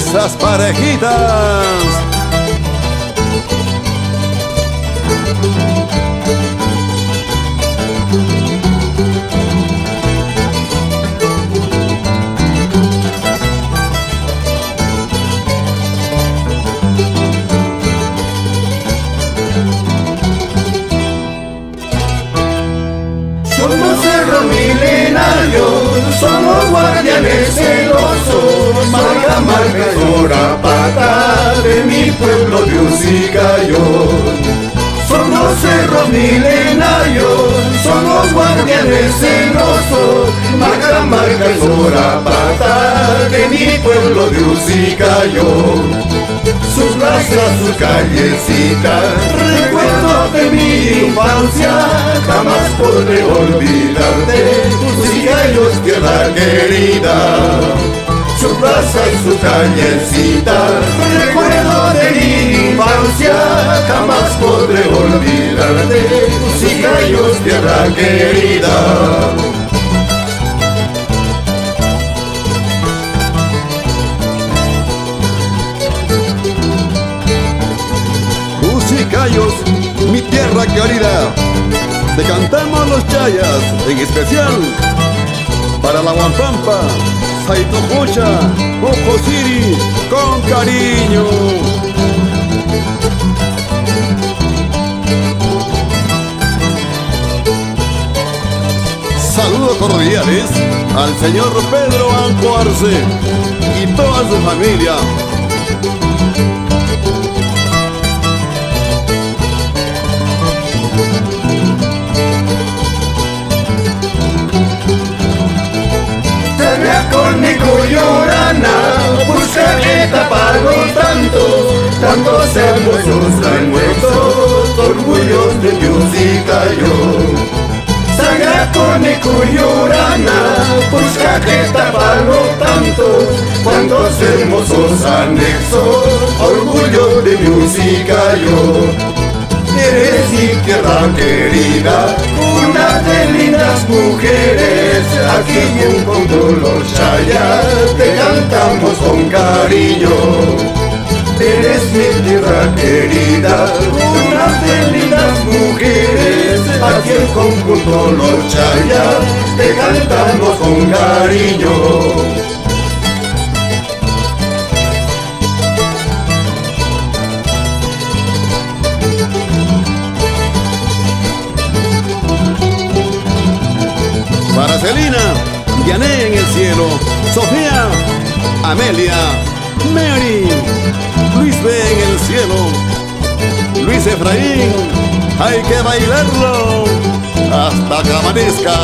esas parejitas. Somos cerro milenario, somos guardianes celosos, marca marcadora pata de mi pueblo de Ucicayón. Somos cerro milenario, somos guardianes celosos, marca marcadora pata de mi pueblo de Ucicayón. Sus plazas, sus callecitas, recuerdo de mi infancia, jamás podré olvidarte, Ucicayos, tierra querida. Sus plazas, sus callecitas, recuerdo de mi infancia, jamás podré olvidarte, Ucicayos, tierra querida. Ucicayos, mi tierra querida, te cantamos los chayas, en especial para la Huampampa, Saitococha, Ocosiri, con cariño. Saludos cordiales al señor Pedro Anco Arce y toda su familia. Con mi Cuyurana, busca taparlo tantos hermosos han muerto, orgullos de Ucicayón. Sangra con mi Cuyurana, busca taparlo cuantos hermosos anexos, orgullo de Ucicayón. Eres mi tierra querida, una de lindas mujeres, aquí en los chayas te cantamos con cariño. Eres mi tierra querida, una de lindas mujeres, aquí en conjunto los chayas te cantamos con cariño. Para Celina, Yané en el cielo, Sofía, Amelia, Mary, Luis B en el cielo, Luis Efraín, hay que bailarlo hasta que amanezca.